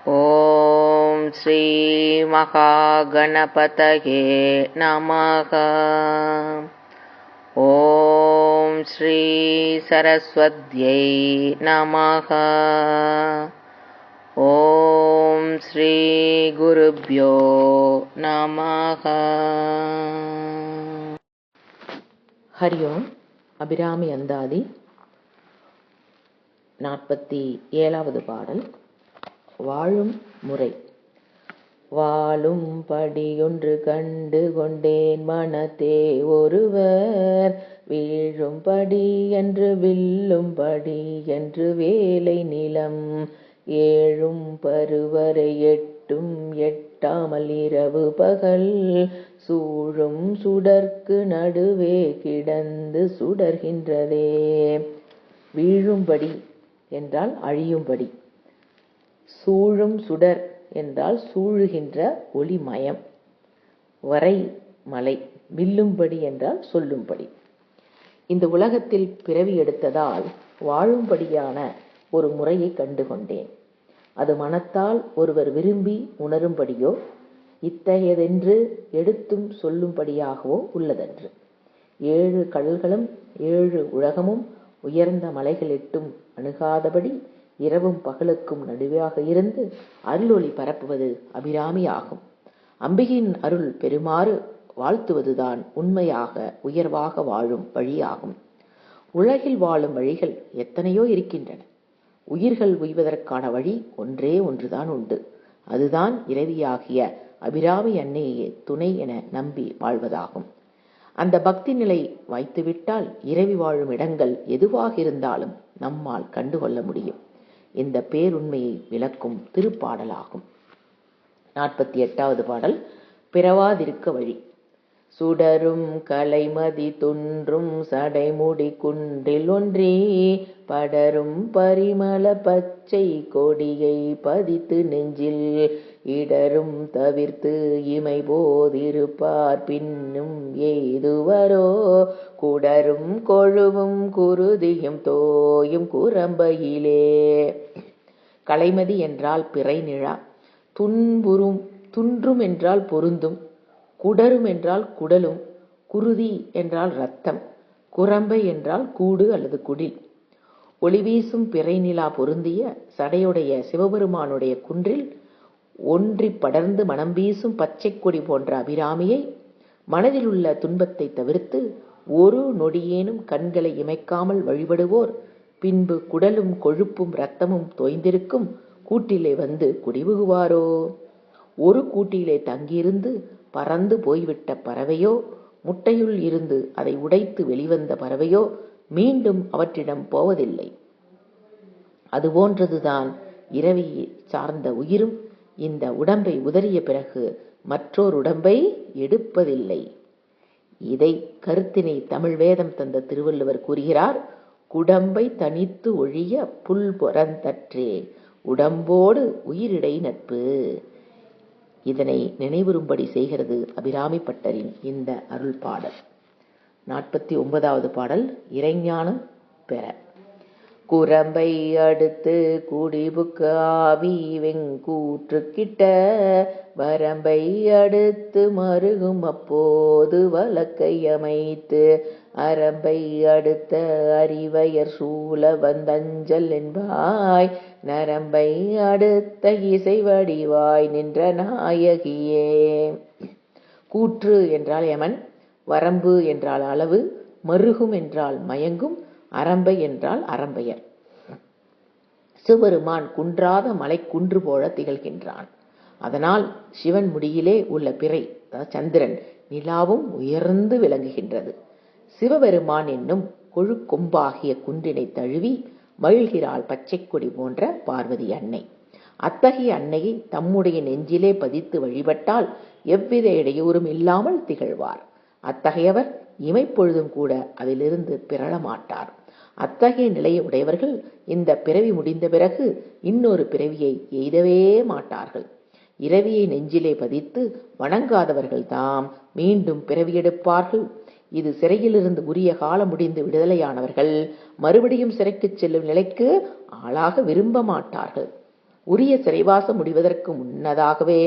ஓம் ஸ்ரீ மகாகணபதயே நமக. ஓம் ஸ்ரீ சரஸ்வத்யை நமக. ஓம் ஸ்ரீ குருப்யோ நமக. ஹரி ஓம். அபிராமி அந்தாதி 47வது பாடல். வாழும் முறை. வாழும் படியொன்று கண்டு கொண்டேன் மனத்தே ஒருவர், வீழும் படி என்று வில்லும் படி என்று வேலை நிலம், ஏழும் பருவரை எட்டும் எட்டாமல் இரவு பகல், சூழும் சுடர்க்கு நடுவே கிடந்து சுடர்கின்றதே. வீழும்படி என்றால் அழியும்படி, சூழும் சுடர் என்றால் சூழுகின்ற ஒளிமயம், வரை மலை, வில்லும்படி என்றால் சொல்லும்படி. இந்த உலகத்தில் பிறவி எடுத்ததால் வாழும்படியான ஒரு முறையை கண்டுகொண்டேன். அது மனத்தால் ஒருவர் விரும்பி உணரும்படியோ இத்தகையதென்று எடுத்தும் சொல்லும்படியாகவோ உள்ளதன்று. 7 கடல்களும் 7 உலகமும் உயர்ந்த மலைகள் எட்டும் அணுகாதபடி இரவும் பகலுக்கும் நடுவாக இருந்து அருளொளி பரப்புவது அபிராமி ஆகும். அம்பிகையின் அருள் பெறுமாறு வாழ்த்துவதுதான் உண்மையாக உயர்வாக வாழும் வழியாகும். உலகில் வாழும் வழிகள் எத்தனையோ இருக்கின்றன. உயிர்கள் உய்வதற்கான வழி ஒன்றே ஒன்றுதான் உண்டு. அதுதான் இறைவியாகிய அபிராமி அன்னையே துணை என நம்பி வாழ்வதாகும். அந்த பக்தி நிலை வாய்த்துவிட்டால் இறைவி வாழும் இடங்கள் எதுவாக இருந்தாலும் நம்மால் கண்டுகொள்ள முடியும். இந்த பேருண்மையை விளக்கும் திருப்பாடலாகும். 48வது பாடல். பிறவாதிருக்க வழி. சுடரும் கலைமதி துன்றும் சடைமுடி குன்றில் ஒன்றி, படரும் பரிமள பச்சை கொடியை பதித்து நெஞ்சில், இடரும் தவிர்த்து இமை போதிருப்பார் பின்னும் ஏதுவரோ, குடரும் கொழுவும் குருதியும் தோயும் குரம்பையிலே. கலைமதி என்றால் பிறை நிழா, துன்றும் என்றால் பொருந்தும், குடரும் என்றால் குடலும், குருதி என்றால் இரத்தம், குரம்பை என்றால் கூடு அல்லது குடில். ஒளிவீசும் பிறை நிலா பொருந்திய சடையுடைய சிவபெருமானுடைய குன்றில் ஒன்றி படர்ந்து மனம் வீசும் பச்சை கொடி போன்ற அபிராமியை மனதில் உள்ள துன்பத்தை தவிர்த்து ஒரு நொடியேனும் கண்களை இமைக்காமல் வழிபடுவோர் பின்பு குடலும் கொழுப்பும் இரத்தமும் தோய்ந்திருக்கும் கூட்டிலே வந்து குடிபுகுவாரோ. ஒரு கூட்டிலே தங்கியிருந்து பறந்து போய்விட்ட பறவையோ, முட்டையுள் இருந்து அதை உடைத்து வெளிவந்த பறவையோ மீண்டும் அவற்றிடம் போவதில்லை. அதுபோன்றதுதான் இரவியை சார்ந்த உயிரும் இந்த உடம்பை உதறிய பிறகு மற்றோர் உடம்பை எடுப்பதில்லை. இதை கருத்தினை தமிழ் வேதம் தந்த திருவள்ளுவர் கூறுகிறார். குடம்பை தனித்து ஒழிய புல் பொறந்தற்றே, உடம்போடு உயிரிடை நட்பு. இதனை நினைவுறும்படி செய்கிறது அபிராமி பட்டரின் இந்த அருள் பாடல். 49வது பாடல். இறைஞானம் பெற. குரம்பை அடுத்து குடிபுக்கு ஆவி வெங்கூற்று கிட்ட, வரம்பை அடுத்து மருகும் அப்போது வழக்கை அமைத்து, அரம்பை அடுத்த அறிவையர் சூழ வந்தஞ்சல் என்பாய், நரம்பை அடுத்த இசை வடிவாய் நின்ற நாயகியே. கூற்று என்றால் யமன், வரம்பு என்றால் அளவு, மருகும் என்றால் மயங்கும், அரம்பை என்றால் அரம்பையர். சிவபெருமான் குன்றாத மலை குன்று போல திகழ்கின்றான். அதனால் சிவன் முடியிலே உள்ள பிறை சந்திரன் நிலாவும் உயர்ந்து விளங்குகின்றது. சிவபெருமான் என்னும் கொழுக்கொம்பாகிய குன்றினை தழுவி மகிழ்கிறாள் பச்சை கொடி போன்ற பார்வதி அன்னை. அத்தகைய அன்னையை தம்முடைய நெஞ்சிலே பதித்து வழிபட்டால் எவ்வித இடையூறும் இல்லாமல் திகழ்வார். அத்தகையவர் இமைப்பொழுதும் கூட அதிலிருந்து பிறழ மாட்டார். அத்தகைய நிலையை உடையவர்கள் இந்த பிறவி முடிந்த பிறகு இன்னொரு பிறவியை எய்தவே மாட்டார்கள். இரவியை நெஞ்சிலே பதித்து வணங்காதவர்கள் தாம் மீண்டும் பிறவியெடுப்பார்கள். இது சிறையிலிருந்து உரிய காலம் முடிந்து விடுதலையானவர்கள் மறுபடியும் சிறைக்கு செல்லும் நிலைக்கு ஆளாக விரும்ப மாட்டார்கள். உரிய சிறைவாசம் முடிவதற்கு முன்னதாகவே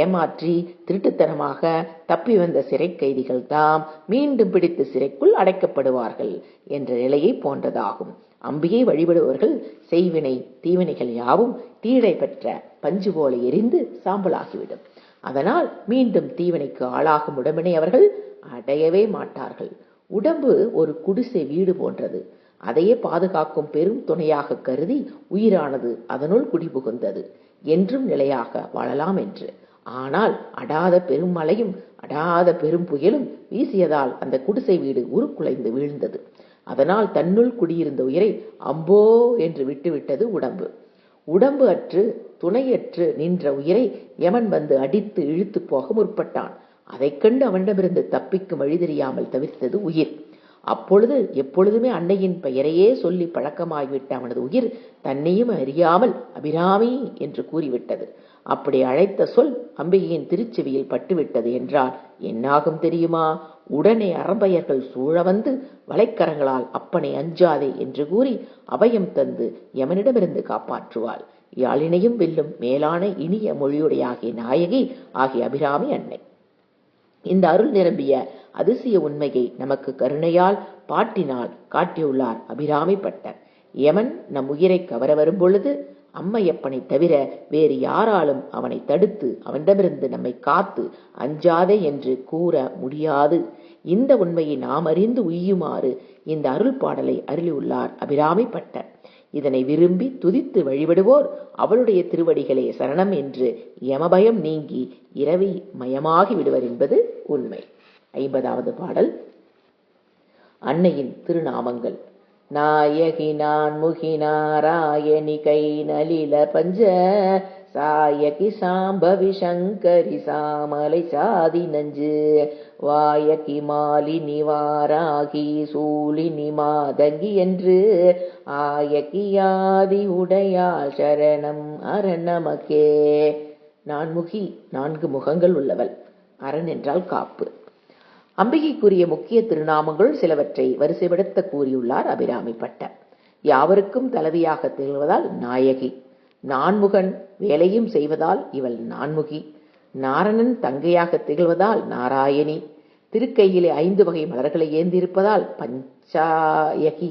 ஏமாற்றி திருட்டுத்தனமாக தப்பி வந்த சிறை கைதிகள் தாம் மீண்டும் பிடித்து சிறைக்குள் அடைக்கப்படுவார்கள் என்ற நிலையை போன்றதாகும். அம்பிகை வழிபடுபவர்கள் செய்வினை தீவினைகள் யாவும் தீடை பெற்ற பஞ்சு போல எரிந்து சாம்பலாகிவிடும். அதனால் மீண்டும் தீவினைக்கு ஆளாகும் உடம்பினை அவர்கள் அடையவே மாட்டார்கள். உடம்பு ஒரு குடிசை வீடு போன்றது. அதையே பாதுகாக்கும் பெரும் துணையாக கருதி உயிரானது அதனுள் குடிபுகுந்தது. என்றும் நிலையாக வாழலாம் என்று. ஆனால் அடாத பெரும் மழையும் அடாத பெரும் புயலும் வீசியதால் அந்த குடிசை வீடு உருக்குலைந்து வீழ்ந்தது. அதனால் தன்னுள் குடியிருந்த உயிரை அம்போ என்று விட்டுவிட்டது உடம்பு. உடம்பு அற்று துணையற்று நின்ற உயிரை யமன் வந்து அடித்து இழுத்து போக முற்பட்டான். அதைக் கண்டு அவனிடமிருந்து தப்பிக்கும் வழி தெரியாமல் தவிர்த்தது உயிர். அப்பொழுது எப்பொழுதுமே அன்னையின் பெயரையே சொல்லி பழக்கமாகிவிட்ட அவனது உயிர் தன்னையும் அறியாமல் அபிராமி என்று கூறிவிட்டது. அப்படி அழைத்த சொல் அம்பிகையின் திருச்செவியில் பட்டுவிட்டது என்றால் என்னாகும் தெரியுமா? உடனே அறம்பயர்கள் சூழ வந்து வலைக்கரங்களால் அப்பனை அஞ்சாதே என்று கூறி அபயம் தந்து யமனிடமிருந்து காப்பாற்றுவாள். யாழினையும் வெல்லும் மேலான இனிய மொழியுடையாகிய நாயகி ஆகிய அபிராமி அன்னை. இந்த அருள் நிரம்பிய அதிசய உண்மையை நமக்கு கருணையால் பாட்டினால் காட்டியுள்ளார் அபிராமி பட்டர். யமன் நம் உயிரை கவர வரும் பொழுது அம்மையப்பனை தவிர வேறு யாராலும் அவனை தடுத்து அவனிடமிருந்து நம்மை காத்து அஞ்சாதே என்று கூற முடியாது. இந்த உண்மையை நாம் அறிந்து உய்யுமாறு இந்த அருள் பாடலை அருளியுள்ளார் அபிராமி பட்டர். இதனை விரும்பி துதித்து வழிபடுவோர் அவளுடைய திருவடிகளே சரணம் என்று யமபயம் நீங்கி இரவி மயமாகி விடுவர் என்பது உண்மை. 50வது பாடல். அன்னையின் திருநாமங்கள். நாயகி நான்முகி நாராயணி கை நலில பஞ்ச சாயகி சாம்பவி சங்கரி சாமலை சாதி நஞ்சு வாயகி மாலினி வாராகி சூலினி மாதங்கி என்று ஆயகியாதி உடையாள் சரணம் அரண் நமக்கே. நான்முகி, 4 முகங்கள் உள்ளவள். அரண் என்றால் காப்பு. அம்பிகைக்குரிய முக்கிய திருநாமங்கள் சிலவற்றை வரிசைப்படுத்த கூறியுள்ளார் அபிராமி பட்டர். யாவருக்கும் தலைவியாக திகழ்வதால் நாயகி. நான்முகன் வேலையும் செய்வதால் இவள் நான்முகி. நாரணன் தங்கையாக திகழ்வதால் நாராயணி. திருக்கையிலே 5 வகை மலர்களை ஏந்தியிருப்பதால் பஞ்சாயகி.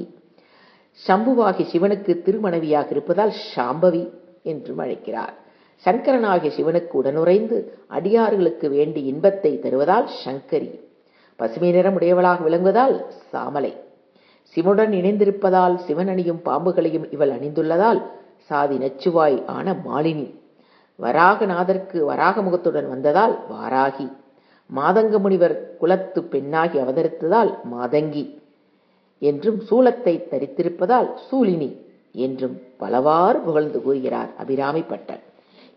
சம்புவாகி சிவனுக்கு திருமணவியாக இருப்பதால் சாம்பவி என்றும் அழைக்கிறார். சங்கரனாகிய சிவனுக்கு உடனுறைந்து அடியார்களுக்கு வேண்டி இன்பத்தை தருவதால் சங்கரி. பசுமை நிறம் உடையவளாக விளங்குவதால் சாமலை. சிவனுடன் இணைந்திருப்பதால் சிவன் அணியும் பாம்புகளையும் இவள் அணிந்துள்ளதால் சாதி நச்சுவாய் ஆன மாலினி. வராகநாதருக்கு வராக முகத்துடன் வந்ததால் வாராகி. மாதங்க முனிவர் குலத்து பெண்ணாகி அவதரித்ததால் மாதங்கி என்றும் சூலத்தை தரித்திருப்பதால் சூலினி என்றும் பலவாறு புகழ்ந்து கூறுகிறார் அபிராமி பட்டர்.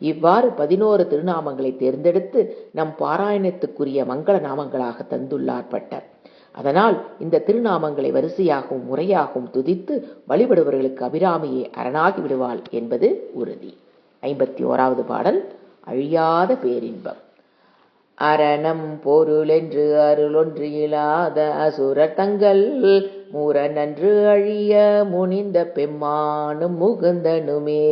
இவ்வாறு 11 திருநாமங்களை தேர்ந்தெடுத்து நம் பாராயணத்துக்குரிய மங்கள நாமங்களாக தந்துள்ளார் பட்டர். அதனால் இந்த திருநாமங்களை வரிசையாகவும் முறையாகவும் துதித்து வழிபடுபவர்களுக்கு அபிராமியே அரணாகி விடுவாள் என்பது உறுதி. 51வது பாடல். அழியாத பேரின்பம். அரணம் பொருளென்று அருளொன்று இல்லாத அசுரர் தங்கள் முரணன்று அழிய முனிந்த பெம்மானும் முகுந்தனுமே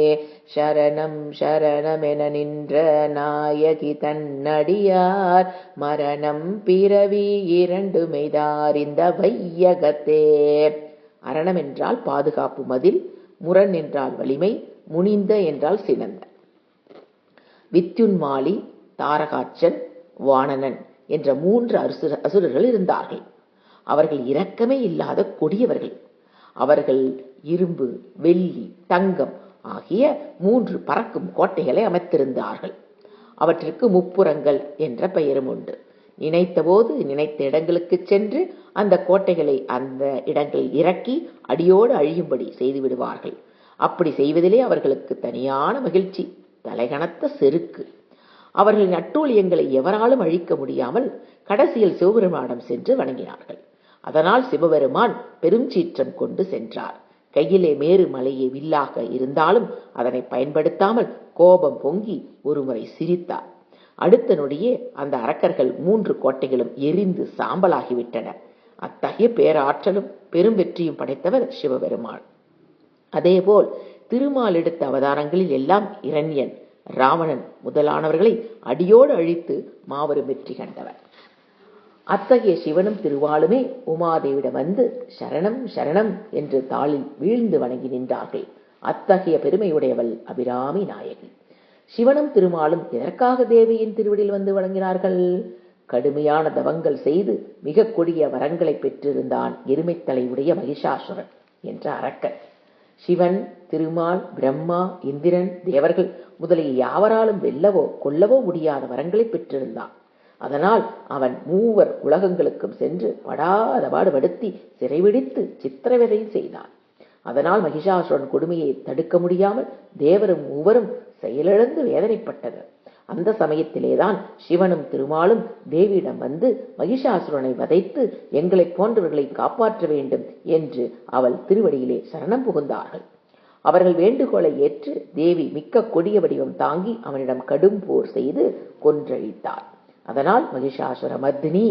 சரணம் சரணமென நின்ற நாயகி தன்னடியார் மரணம் பிறவி 2 மெய்தார் இந்த வையகத்தே. அரணம் என்றால் பாதுகாப்பு மதில், முரண் என்றால் வலிமை, முனிந்த என்றால் சினந்த. வித்யுன்மாலி, தாரகாச்சன், வாணனன் என்ற 3 அசுரர்கள் இருந்தார்கள். அவர்கள் இரக்கமே இல்லாத கொடியவர்கள். அவர்கள் இரும்பு, வெள்ளி, தங்கம் ஆகிய 3 பறக்கும் கோட்டைகளை அமைத்திருந்தார்கள். அவற்றிற்கு முப்புறங்கள் என்ற பெயரும் உண்டு. நினைத்த போது நினைத்த இடங்களுக்கு சென்று அந்த கோட்டைகளை அந்த இடங்களில் இறக்கி அடியோடு அழியும்படி செய்து விடுவார்கள். அப்படி செய்வதிலே அவர்களுக்கு தனியான மகிழ்ச்சி, தலைகணத்த செருக்கு. அவர்களின் அட்டூழியங்களை எவராலும் அழிக்க முடியாமல் கடைசியில் சிவபெருமானிடம் சென்று வணங்கினார்கள். அதனால் சிவபெருமான் பெரும் சீற்றம் கொண்டு சென்றார். கையிலே மேரு மலையை வில்லாக இருந்தாலும் அதனை பயன்படுத்தாமல் கோபம் பொங்கி ஒருமுறை சிரித்தார். அடுத்த நொடியே அந்த அரக்கர்கள் 3 கோட்டைகளும் எரிந்து சாம்பலாகிவிட்டன. அத்தகைய பேராற்றலும் பெரும் வெற்றியும் படைத்தவர் சிவபெருமான். அதேபோல் திருமால் எடுத்த அவதாரங்களில் எல்லாம் இரண்யன், ராவணன் முதலானவர்களை அடியோடு அழித்து மாபெரும் வெற்றி கண்டவர். அத்தகைய சிவனும் திருமாலுமே உமாதேவிடம் வந்து சரணம் சரணம் என்று தாளில் வீழ்ந்து வணங்கி நின்றார்கள். அத்தகைய பெருமையுடையவள் அபிராமி நாயகி. சிவனும் திருமாலும் எதற்காக தேவியின் திருவடியில் வந்து வணங்கினார்கள்? கடுமையான தவங்கள் செய்து மிக கொடிய வரங்களை பெற்றிருந்தான் எருமைத்தலை உடைய மகிஷாசுரன் என்ற அரக்கன். சிவன், திருமால், பிரம்மா, இந்திரன், தேவர்கள் முதலிய யாவராலும் வெல்லவோ கொல்லவோ முடியாத வரங்களை பெற்றிருந்தான். அதனால் அவன் மூவர் உலகங்களுக்கும் சென்று படாத பாடுபடுத்தி சிறைவிடித்து சித்திரவதையும் செய்தான். அதனால் மகிஷாசுரன் கொடுமையை தடுக்க முடியாமல் தேவரும் மூவரும் செயலிழந்து வேதனைப்பட்டனர். அந்த சமயத்திலேதான் சிவனும் திருமாலும் தேவியிடம் வந்து மகிஷாசுரனை வதைத்து எங்களை போன்றவர்களை காப்பாற்ற வேண்டும் என்று அவள் திருவடியிலே சரணம் புகுந்தார்கள். அவர்கள் வேண்டுகோளை ஏற்று தேவி மிக்க கொடிய வடிவம் தாங்கி அவனிடம் கடும் போர் செய்து கொன்றழித்தாள். அதனால் மகிஷாசுர மர்தினி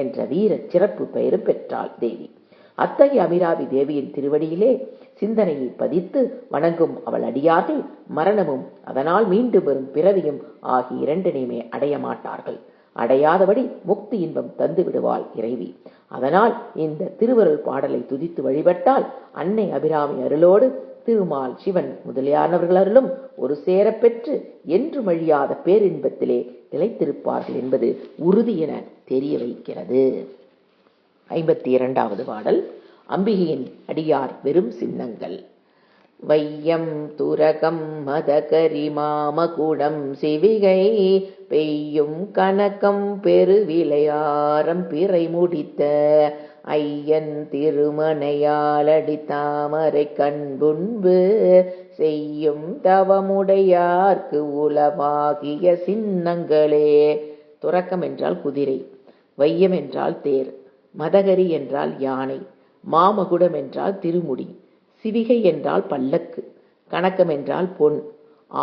என்ற வீர சிறப்பு பெயரும் பெற்றாள் தேவி. அத்தகைய அபிராமி தேவியின் திருவடியிலே சிந்தனையை பதித்து வணங்கும் அவள் அடியார்கள் மரணமும் அதனால் மீண்டும் வரும் பிறவியும் ஆகிய இரண்டினையுமே அடைய மாட்டார்கள். அடையாதபடி முக்தி இன்பம் தந்து விடுவாள் இறைவி. அதனால் இந்த திருவருள் பாடலை துதித்து வழிபட்டால் அன்னை அபிராமி அருளோடு திருமால், சிவன் முதலியானவர்கள் அருளும் ஒரு சேர பெற்று என்று மழியாத பேரின்பத்திலே நிலைத்திருப்பார்கள் என்பது உறுதி என தெரிய வைக்கிறது. 52வது பாடல். அம்பிகையின் அடியார் வெறும் சின்னங்கள். வையம் துரகம் மதகரி மாமகுடம் சிவிகை பெய்யும் கனகம் பெருவிளையாரம் பிறை முடித்த ஐயன் திருமணையாலடி தாமரை கண்புண்பு செய்யும் தவமுடையார்க்கு உலமாகிய சின்னங்களே. துரக்கம் என்றால் குதிரை, வையம் என்றால் தேர், மதகரி என்றால் யானை, மாமகுடம் என்றால் திருமுடி, சிவிகை என்றால் பல்லக்கு, கணக்கம் என்றால் பொன்,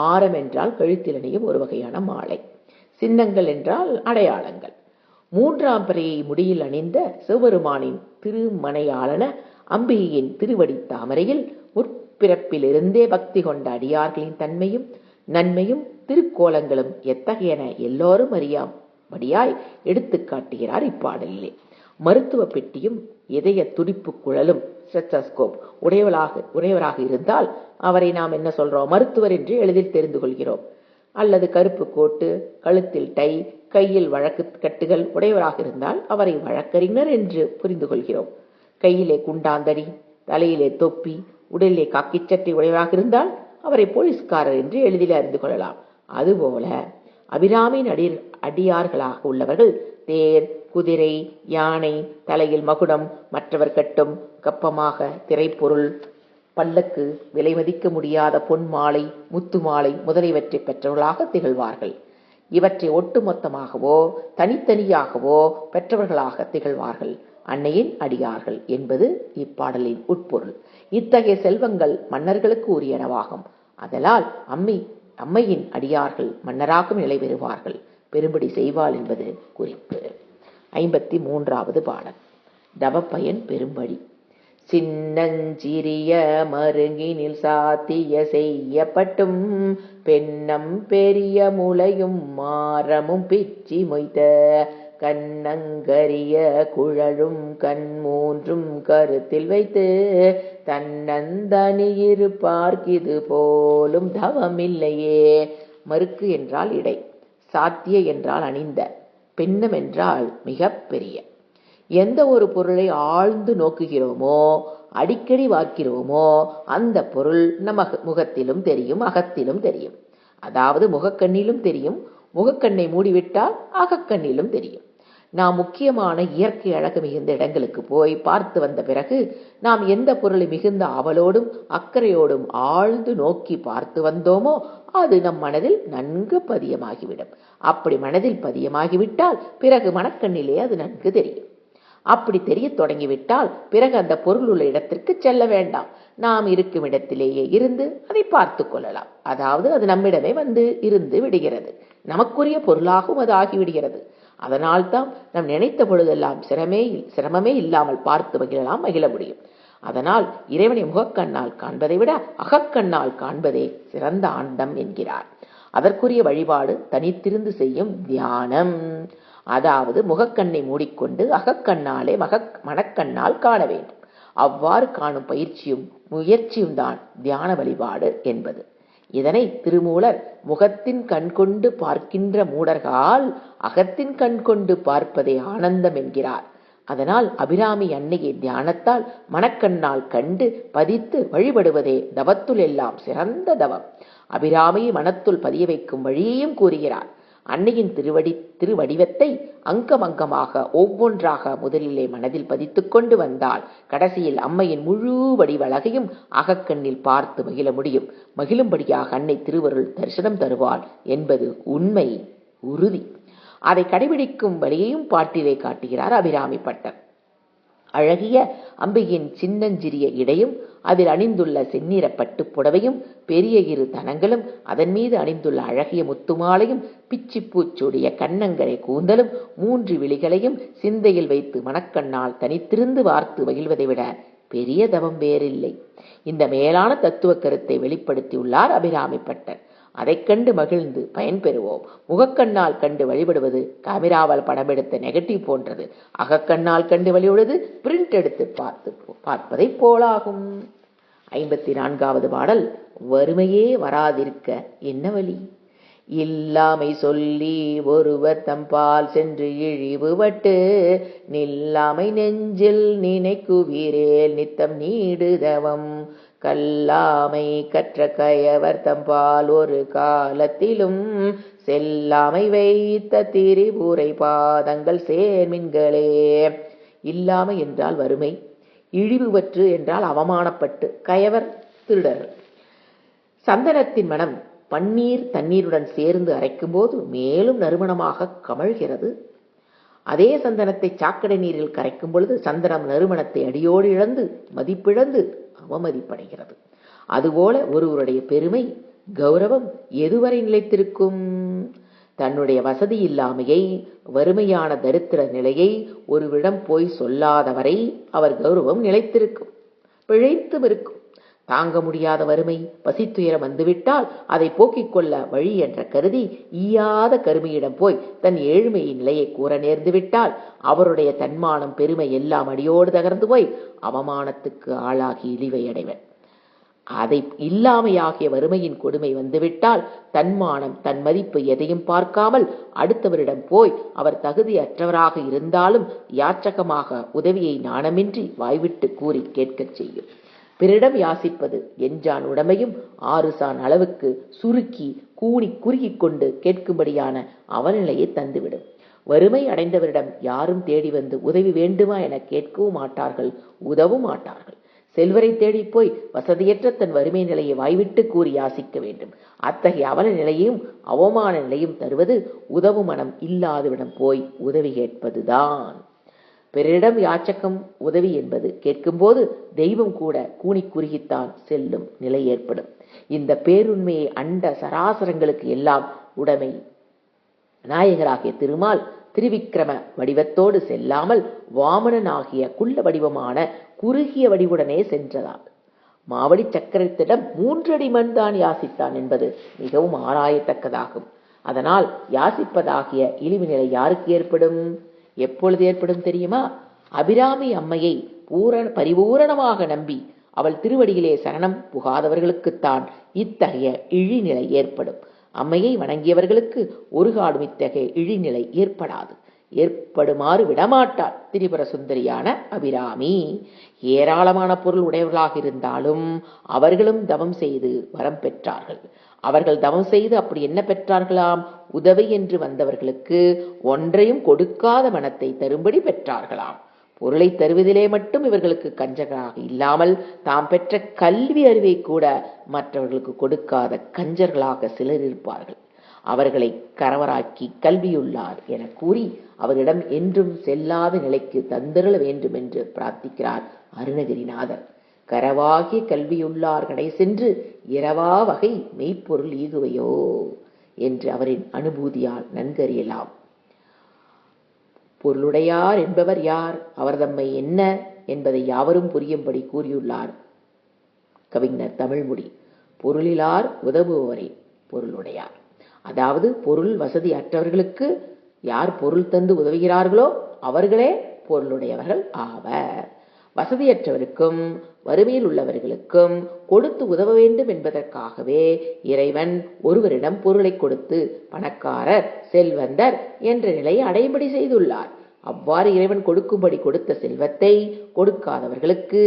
ஆரம் என்றால் கழுத்திலணியும் ஒரு வகையான மாலை, சின்னங்கள் என்றால் அடையாளங்கள். மூன்றாம் பிறையை முடியில் அணிந்த சிவபெருமானின் திருமணையாளன அம்பிகையின் திருவடி தாமரையில் முற்பிறப்பிலிருந்தே பக்தி கொண்ட அடியார்களின் தன்மையும் நன்மையும் திருக்கோலங்களும் எத்தகையன எல்லோரும் அறியாமடியாய் எடுத்து காட்டுகிறார் இப்பாடலிலே. மருத்துவ பெட்டியும் இதய துடிப்பு குழலும் ஸ்டெத்தஸ்கோப் உடையவராக இருந்தால் அவரை நாம் என்ன சொல்றோம்? மருத்துவர் என்று எளிதில் தெரிந்து கொள்கிறோம். அல்லது கருப்பு கோட்டு, கழுத்தில் டை, கையில் வழக்கு கட்டுகள் உடையவராக இருந்தால் அவரை வழக்கறிஞர் என்று புரிந்து கொள்கிறோம். கையிலே குண்டாந்தடி, தலையிலே தொப்பி, உடலிலே காக்கிச்சட்டை உடையவராக இருந்தால் அவரை போலீஸ்காரர் என்று எளிதில் அறிந்து கொள்ளலாம். அதுபோல அபிராமியின் அடியார்களாக உள்ளவர்கள் தேர், குதிரை, யானை, தலையில் மகுடம், மற்றவர் கட்டும் கப்பமாக திரைப்பொருள், பல்லக்கு, விலை மதிக்க முடியாத பொன் மாலை, முத்து மாலை முதலியவற்றை பெற்றவர்களாக திகழ்வார்கள். இவற்றை ஒட்டுமொத்தமாகவோ தனித்தனியாகவோ பெற்றவர்களாக திகழ்வார்கள் அன்னையின் அடியார்கள் என்பது இப்பாடலின் உட்பொருள். இத்தகைய செல்வங்கள் மன்னர்களுக்கு உரியனவாகும். அதனால் அம்மையின் அடியார்கள் மன்னராகவும் நிலை பெறுவார்கள், பெரும்படி செய்வாள் என்பது குறிப்பு. 53வது பாடல். தவப்பயன் பெரும்படி. சின்னஞ்சிறிய மருங்கினில் சாத்திய செய்யப்பட்டும் பெண்ணம் பெரிய முளையும் மாரமும் பிச்சி மொய்த்த கண்ணங்கரிய குழலும் கண் மூன்றும் கருத்தில் வைத்து தன்னந்தனியிருப்பார்க்கிது போலும் தவமில்லையே. மருக்கு என்றால் இடை, சாத்திய என்றால் அணிந்த, பெண்ணம் என்றால் மிக பெரிய. எந்த ஒரு பொருளை ஆழ்ந்து நோக்குகிறோமோ, அடிக்கடி பார்க்கிறோமோ, அந்த பொருள் நம் முகத்திலும் தெரியும், அகத்திலும் தெரியும். அதாவது முகக்கண்ணிலும் தெரியும், முகக்கண்ணை மூடிவிட்டால் அகக்கண்ணிலும் தெரியும். நாம் முக்கியமான இயற்கை அழகு மிகுந்த இடங்களுக்கு போய் பார்த்து வந்த பிறகு நாம் எந்த பொருளை மிகுந்த ஆவலோடும் அக்கறையோடும் ஆழ்ந்து நோக்கி பார்த்து வந்தோமோ அது நம் மனதில் நன்கு பதியமாகிவிடும். அப்படி மனதில் பதியமாகிவிட்டால் பிறகு மனக்கண்ணிலே அது நன்கு தெரியும். அப்படி தெரிய தொடங்கிவிட்டால் பிறகு அந்த பொருள் உள்ள இடத்திற்கு செல்ல வேண்டாம், நாம் இருக்கும் இடத்திலேயே இருந்து அதை பார்த்து கொள்ளலாம். அதாவது அது நம்மிடமே வந்து இருந்து விடுகிறது, நமக்குரிய பொருளாகவும் அது ஆகிவிடுகிறது. அதனால்தான் நாம் நினைத்த பொழுதெல்லாம் சிரமமே இல்லாமல் பார்த்து மகிழ முடியும். அதனால் இறைவனை முகக்கண்ணால் காண்பதை விட அகக்கண்ணால் காண்பதே சிறந்த ஆனந்தம் என்கிறார். அதற்குரிய வழிபாடு தனித்திருந்து செய்யும் தியானம். அதாவது முகக்கண்ணை மூடிக்கொண்டு அகக்கண்ணாலே மனக்கண்ணால் காண வேண்டும். அவ்வாறு காணும் பயிற்சியும் முயற்சியும் தான் தியான வழிபாடு என்பது. இதனை திருமூலர் முகத்தின் கண் கொண்டு பார்க்கின்ற மூடர்கள் அகத்தின் கண் கொண்டு பார்ப்பதே ஆனந்தம் என்கிறார். அதனால் அபிராமி அன்னையை தியானத்தால் மனக்கண்ணால் கண்டு பதித்து வழிபடுவதே தவத்துள் எல்லாம் சிறந்த தவம். அபிராமியை மனத்துள் பதிய வைக்கும் வழியையும் கூறுகிறார். அன்னையின் திருவடிவத்தை அங்கமாக ஒவ்வொன்றாக முதலிலே மனதில் பதித்துக் கொண்டு வந்தால் கடைசியில் அம்மையின் முழு வடிவழகையும் அகக்கண்ணில் பார்த்து மகிழ முடியும். மகிழும்படியாக அன்னை திருவருள் தரிசனம் தருவாள் என்பது உண்மை, உறுதி. அதை கடைபிடிக்கும் வழியையும் பாட்டிலே காட்டுகிறார் அபிராமி பட்டர். அழகிய அம்பிகையின் சின்னஞ்சிறிய இடையும் அதில் அணிந்துள்ள செந்நிற பட்டு புடவையும் பெரிய இரு தனங்களும் அதன் மீது அணிந்துள்ள அழகிய முத்துமாலையும் பிச்சி பூச்சுடைய கண்ணங்கரை கூந்தலும் 3 விழிகளையும் சிந்தையில் வைத்து மனக்கண்ணால் தனித்திருந்து வார்த்து மகிழ்வதை விட பெரிய தவம் வேறில்லை. இந்த மேலான தத்துவ கருத்தை வெளிப்படுத்தியுள்ளார் அபிராமி பட்டர். அதைக் கண்டு மகிழ்ந்து பயன்பெறுவோம். முகக்கண்ணால் கண்டு வழிபடுவது கேமராவால் படம் எடுத்த நெகட்டிவ் போன்றது. அகக்கண்ணால் கண்டு வழிபடுவது பிரிண்ட் எடுத்து பார்ப்பதை போலாகும். 54வது பாடல். வறுமையே வராதிருக்க என்ன வழி? இல்லாமை சொல்லி ஒருவர் தம்பால் சென்று இழிவுபட்டு நில்லாமை நெஞ்சில் நினைக்குவீரேல் நித்தம் நீடுதவம் கல்லாமை கற்ற கயவர் தம்பால் ஒரு காலத்திலும் செல்லாமை வைத்த திரிபுரை பாதங்கள் சேர்மின்களே. இல்லாமை என்றால் வறுமை, இழிவுபற்று என்றால் அவமானப்பட்டு, கயவர் திருடர்கள். சந்தனத்தின் மனம் பன்னீர் தண்ணீருடன் சேர்ந்து அரைக்கும் போது மேலும் நறுமணமாக கமழ்கிறது. அதே சந்தனத்தை சாக்கடை நீரில் கரைக்கும் பொழுது சந்தனம் நறுமணத்தை அடியோடு இழந்து மதிப்பிழந்து அவமதிப்படைகிறது. அதுபோல ஒருவருடைய பெருமை, கௌரவம் எதுவரை நிலைத்திருக்கும்? தன்னுடைய வசதி இல்லாமையை, வறுமையான தரித்திர நிலையை ஒருவிடம் போய் சொல்லாதவரை அவர் கௌரவம் நிலைத்திருக்கும், பிழைத்தும் இருக்கும். தாங்க முடியாத வறுமை, பசித்துயரம் வந்துவிட்டால் அதை போக்கிக் கொள்ள வழி என்ற கருதி ஈயாத கருமையிடம் போய் தன் ஏழ்மையின் நிலையை கூற நேர்ந்துவிட்டால் அவருடைய தன்மானம் பெருமை எல்லாம் அடியோடு தகர்ந்து போய் அவமானத்துக்கு ஆளாகி இழிவை அடைவர். அதை இல்லாமையாகிய வறுமையின் கொடுமை வந்துவிட்டால் தன்மானம், தன் மதிப்பு எதையும் பார்க்காமல் அடுத்தவரிடம் போய் அவர் தகுதியற்றவராக இருந்தாலும் யாச்சகமாக உதவியை நாணமின்றி வாய்விட்டு கூறி கேட்கச் செய்யும். பிறரிடம் யாசிப்பது எஞ்சான் உடமையும் 6 சான் அளவுக்கு சுருக்கி குறுகிக் கொண்டு கேட்கும்படியான அவநிலையை தந்துவிடும். வறுமை அடைந்தவரிடம் யாரும் தேடி வந்து உதவி வேண்டுமா என கேட்கவும் மாட்டார்கள், உதவும் மாட்டார்கள். செல்வரை தேடி போய் வசதியற்ற தன் வறுமை நிலையை வாய்விட்டு கூறி யாசிக்க வேண்டும். அத்தகைய அவல நிலையையும் அவமான நிலையும் தருவது உதவும் மனம் இல்லாதவிடம் போய் உதவி கேட்பதுதான். பிறரிடம் யாச்சகம் உதவி என்பது கேட்கும்போது தெய்வம் கூட குறுகித்தான் செல்லும் நிலை ஏற்படும். இந்த பேருண்மையை அண்ட சராசரங்களுக்கு எல்லாம் உடைமை நாயகராகிய திருமால் திருவிக்கிரம வடிவத்தோடு செல்லாமல் வாமனனாகிய குள்ள வடிவமான குறுகிய வடிவுடனே சென்றதால் மாவடி சக்கரத்திடம் 3 அடி மண் தான் யாசித்தான் என்பது மிகவும் ஆராயத்தக்கதாகும். அதனால் யாசிப்பதாகிய இழிவு நிலை யாருக்கு ஏற்படும்? எப்பொழுது ஏற்படும் தெரியுமா? அபிராமி அம்மையை பரிபூரணமாக நம்பி அவள் திருவடியிலே சரணம் புகாதவர்களுக்குத்தான் இத்தகைய இழிநிலை ஏற்படும். அம்மையை வணங்கியவர்களுக்கு ஒரு காலம் இத்தகைய இழிநிலை ஏற்படாது, ஏற்படுமாறு விடமாட்டாள் திரிபுர சுந்தரியான அபிராமி. ஏராளமான பொருள் உடையவர்களாக இருந்தாலும் அவர்களும் தவம் செய்து வரம் பெற்றார்கள். அவர்கள் தவம் செய்து அப்படி என்ன பெற்றார்களாம்? உதவி என்று வந்தவர்களுக்கு ஒன்றையும் கொடுக்காத மனத்தை தரும்படி பெற்றார்களாம். பொருளை தருவதிலே மட்டும் இவர்களுக்கு கஞ்சகராக இல்லாமல் தாம் பெற்ற கல்வி அறிவை கூட மற்றவர்களுக்கு கொடுக்காத கஞ்சர்களாக சிலர் இருப்பார்கள். அவர்களை கரவராக்கி கல்வியுள்ளார் என கூறி அவரிடம் என்றும் செல்லாத நிலைக்கு தந்திரள வேண்டும் என்று பிரார்த்திக்கிறார் அருணகிரிநாதர். கரவாகிய கல்வியுள்ளார் கடை சென்று இரவா வகை மெய்ப்பொருள் ஈகுவையோ என்று அவரின் அனுபூதியால் நன்கறியலாம். பொருளுடையார் என்பவர் யார்? அவர் தம்மை என்ன என்பதை யாவரும் புரியும்படி கூறியுள்ளார் கவிஞர் தமிழ்முடி. பொருளிலார் உதவுபவரே பொருளுடையார். அதாவது பொருள் வசதி அற்றவர்களுக்கு யார் பொருள் தந்து உதவுகிறார்களோ அவர்களே பொருளுடையவர்கள் ஆவர். வசதியற்றவருக்கும் வறுமையில் உள்ளவர்களுக்கும் கொடுத்து உதவ வேண்டும் என்பதற்காகவே இறைவன் ஒருவரிடம் பொருளை கொடுத்து பணக்காரர் செல்வந்தர் என்ற நிலையை அடையும்படி செய்துள்ளார். அவ்வாறு இறைவன் கொடுக்கும்படி கொடுத்த செல்வத்தை கொடுக்காதவர்களுக்கு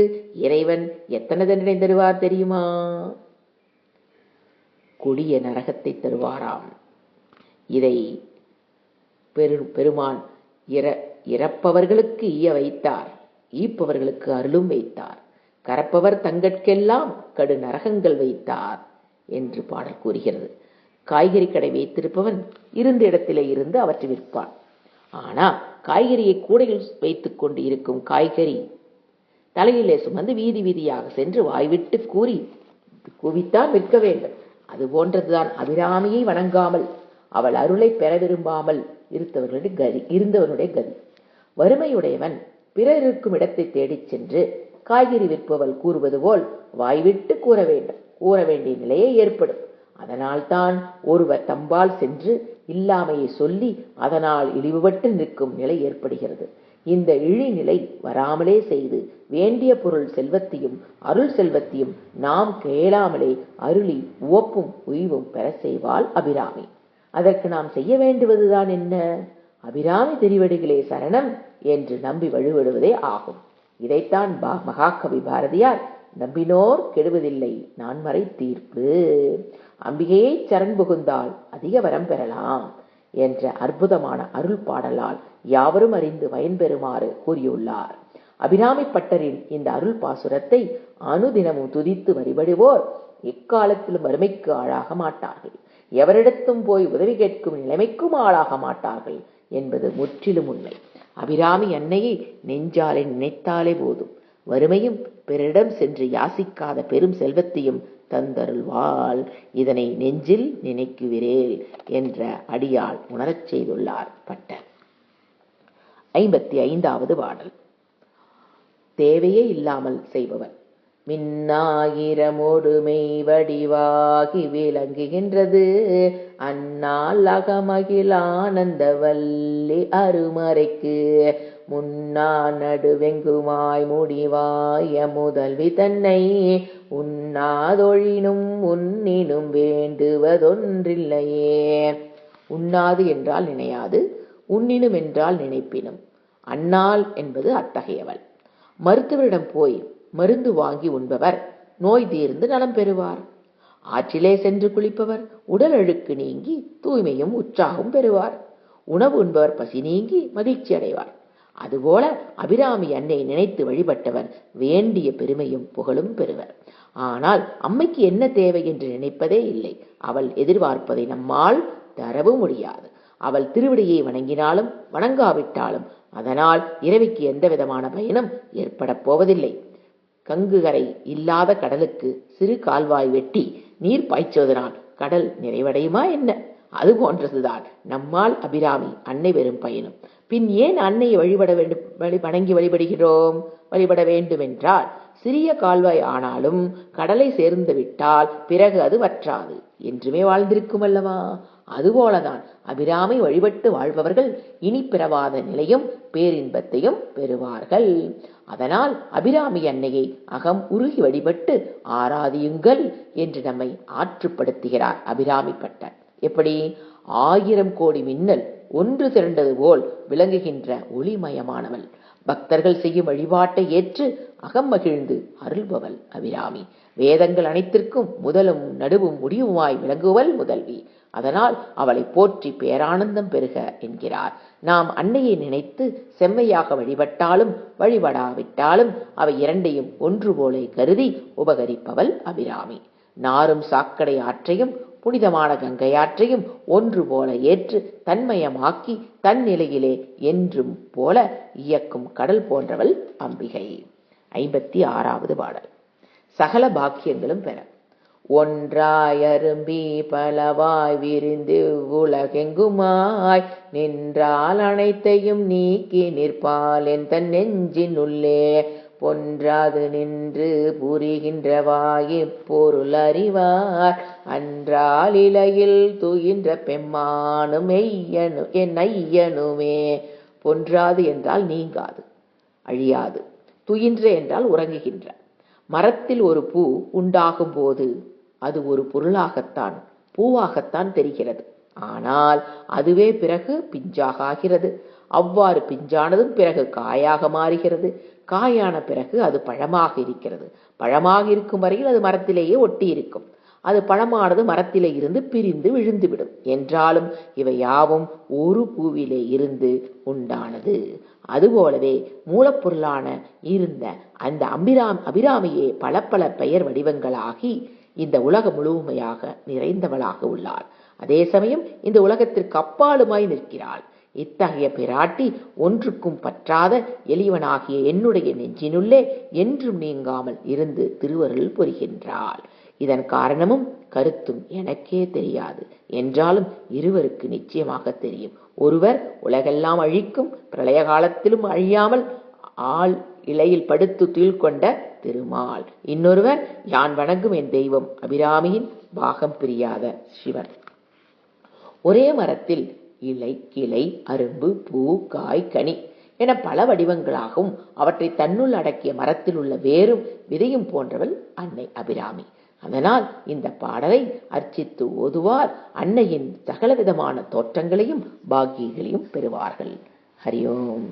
இறைவன் எத்தனை தண்டனை தருவார் தெரியுமா? கொடிய நரகத்தை தருவாராம். இதை பெருமான் இறப்பவர்களுக்கு ஈய வைத்தார், ஈப்பவர்களுக்கு அருளும் வைத்தார், கரப்பவர் தங்கட்கெல்லாம் கடு நரகங்கள் வைத்தார் என்று பாடல் கூறுகிறது. காய்கறி கடை வைத்திருப்பவன் இருந்த இடத்திலே இருந்து அவற்றை விற்பான். ஆனா காய்கறியை கூடையில் வைத்துக் கொண்டு இருக்கும் காய்கறி தலையிலே சுமந்து வீதி வீதியாக சென்று வாய்விட்டு கூவித்தான் விற்க வேண்டும். அது போன்றதுதான் அபிராமியை வணங்காமல் அவள் அருளை பெற விரும்பாமல் இருந்தவனுடைய கதி. வறுமையுடையவன் பிறர் இருக்கும் இடத்தை தேடிச் சென்று காய்கறி விற்பவள் கூறுவது போல் வாய்விட்டு கூற வேண்டிய நிலையே ஏற்படும். அதனால் தான் ஒருவர் தம்பால் சென்று இல்லாமையை சொல்லி அதனால் இழிவுபட்டு நிற்கும் நிலை ஏற்படுகிறது. இந்த இழிநிலை வராமலே செய்து வேண்டிய பொருள் செல்வத்தையும் அருள் செல்வத்தையும் நாம் கேளாமலே அருளி உவப்பும் உய்வும் பெற செய்வாள் அபிராமி. அதற்கு நாம் செய்ய வேண்டுவதுதான் என்ன? அபிராமி திருவடிகளே சரணம் என்று நம்பி வழிபடுவதே ஆகும். இதைத்தான் மகாகவி பாரதியார் நம்பினோர் கெடுவதில்லை நான்மறை தீர்ப்பு, அம்பிகையை சரண் புகுந்தால் அதிக வரம் பெறலாம் என்ற அற்புதமான அருள் பாடலால் யாவரும் அறிந்து பயன்பெறுமாறு கூறியுள்ளார். அபிராமி பட்டரின் இந்த அருள் பாசுரத்தை அனுதினமும் துதித்து வழிபடுவோர் எக்காலத்திலும் வறுமைக்கு ஆளாக மாட்டார்கள், எவரிடத்தும் போய் உதவி கேட்கும் நிலைமைக்கும் ஆளாக மாட்டார்கள் என்பது முற்றிலும் உண்மை. அபிராமி அன்னையை நெஞ்சாலே நினைத்தாலே போதும், வறுமையும் பிறரிடம் சென்று யாசிக்காத பெரும் செல்வத்தையும் தந்தருள்வாள். இதனை நெஞ்சில் நினைக்குவிரேல் என்ற அடியால் உணரச் செய்துள்ளார் பட்டர். 55வது பாடல். தேவையே இல்லாமல் செய்பவர். மின்னாயிரமொடுமை வடிவாகி விளங்குகின்றது அந்நாள் அகமகிழ் ஆனந்த வல்லி அருமறைக்கு முன்னா நடுவெங்குமாய் முடிவாய முதல்வி தன்னை உண்ணாதொழினும் உன்னினும் வேண்டுவதொன்றில்லையே. உண்ணாது என்றால் நினையாது, உன்னினும் என்றால் நினைப்பினும். அன்னாள் என்பது அத்தகையவள். மருத்துவரிடம் போய் மருந்து வாங்கி உண்பவர் நோய் தீர்ந்து நலம் பெறுவார். ஆற்றிலே சென்று குளிப்பவர் உடல் அழுக்கு நீங்கி தூய்மையும் உற்சாகம் பெறுவார். உணவு உண்பவர் பசி நீங்கி மகிழ்ச்சி அடைவார். அதுபோல அபிராமி அன்னை நினைத்து வழிபட்டவர் வேண்டிய பெருமையும் புகழும் பெறுவர். ஆனால் அம்மைக்கு என்ன தேவை என்று நினைப்பதே இல்லை. அவள் எதிர்பார்ப்பதை நம்மால் தரவும் முடியாது. அவள் திருவிடையை வணங்கினாலும் வணங்காவிட்டாலும் அதனால் இரவிக்கு எந்த விதமான பயனும் ஏற்பட போவதில்லை. கங்குகரை இல்லாத கடலுக்கு சிறு கால்வாய் வெட்டி நீர் பாய்ச்சுவதனால் கடல் நிறைவடையுமா என்ன? அது போன்றதுதான் நம்மால் அபிராமி அன்னை வெறும் பயனும். பின் ஏன் அன்னையை வணங்கி வழிபட வேண்டும் என்றால், சிறிய கால்வாய் ஆனாலும் கடலை சேர்ந்து விட்டால் பிறகு அது வற்றாது, என்றுமே வாழ்ந்திருக்கும் அல்லவா? அதுபோலதான் அபிராமி வழிபட்டு வாழ்பவர்கள் இனி பிறவாத நிலையும் பேரின்பத்தையும் பெறுவார்கள். அதனால் அபிராமி அன்னையை அகம் உருகி வழிபட்டு ஆராதியுங்கள் என்று நம்மை ஆற்றுப்படுத்துகிறார் அபிராமி பட்டர். எப்படி? 1000 கோடி மின்னல் ஒன்று திரண்டது போல் விளங்குகின்ற ஒளிமயமானவள். பக்தர்கள் செய்யும் வழிபாட்டை ஏற்று அகம் மகிழ்ந்து அருள்பவள் அபிராமி. வேதங்கள் அனைத்திற்கும் முதலும் நடுவும் முடிவுமாய் விளங்குவள் முதல்வி. அதனால் அவளை போற்றி பேரானந்தம் பெறுக என்கிறார். நாம் அன்னையை நினைத்து செம்மையாக வழிபட்டாலும் வழிபடாவிட்டாலும் அவை இரண்டையும் ஒன்று போல கருதி உபகரிப்பவள் அபிராமி. நாரும் சாக்கடை ஆற்றையும் புனிதமான கங்கை ஆற்றையும் ஒன்று போல ஏற்று தன்மயமாக்கி தன் நிலையிலே என்றும் போல இயக்கும் கடல் போன்றவள் அம்பிகை. 56வது பாடல். சகல பாக்கியங்களும் பெற. ஒன்றாய் அரும்பி பலவாய் விரிந்து உலகெங்குமாய் நின்றால் அனைத்தையும் நீக்கி நிற்பால் என் தன் நெஞ்சின் உள்ளே பொன்றாது நின்று புரிகின்றவாயிப் பொருள் அறிவார் அன்றால் இலையில் துயின்ற பெம்மானும் என் ஐயனுமே. பொன்றாது என்றால் நீங்காது, அழியாது. துயின்ற என்றால் உறங்குகின்ற. மரத்தில் ஒரு பூ உண்டாகும் போது அது ஒரு பொருளாகத்தான், பூவாகத்தான் தெரிகிறது. ஆனால் அதுவே பிறகு பிஞ்சாக ஆகிறது. அவ்வாறு பிஞ்சானதும் பிறகு காயாக மாறுகிறது. காயான பிறகு அது பழமாக இருக்கிறது. பழமாக இருக்கும் வரையில் அது மரத்திலேயே ஒட்டி இருக்கும். அது பழமானது மரத்திலே இருந்து பிரிந்து விழுந்துவிடும். என்றாலும் இவை யாவும் ஒரு பூவிலே இருந்து உண்டானது. அதுபோலவே மூலப்பொருளான இருந்த அந்த அபிராமியே பல பல பெயர் வடிவங்களாகி இந்த உலகம் முழுமையாக நிறைந்தவளாக உள்ளாள். அதே சமயம் இந்த உலகத்திற்கு அப்பாலுமாய் நிற்கிறாள். இத்தகைய பிராட்டி ஒன்றுக்கும் பற்றாத எளியவனாகிய என்னுடைய நெஞ்சினுள்ளே என்றும் நீங்காமல் இருந்து திருவருள் புரிகின்றாள். இதன் காரணமும் கருத்தும் எனக்கே தெரியாது. என்றாலும் இருவருக்கு நிச்சயமாக தெரியும். ஒருவர் உலகெல்லாம் அழிக்கும் பிரளய காலத்திலும் அழியாமல் ஆள் இலையில் படுத்து துயில் கொண்ட திருமால். இன்னொருவர் யான் வணங்கும் என் தெய்வம் அபிராமியின் பாகம் பிரியாத சிவன். ஒரே மரத்தில் இலை, கிளை, அரும்பு, பூ, காய், கனி என பல வடிவங்களாகவும் அவற்றை தன்னுள் அடக்கிய மரத்தில் உள்ள வேரும் விதையும் போன்றவள் அன்னை அபிராமி. அதனால் இந்த பாடலை அர்ச்சித்து ஓதுவார் அன்னையின் சகலவிதமான தோற்றங்களையும் பாக்கியங்களையும் பெறுவார்கள். ஹரி ஓம்.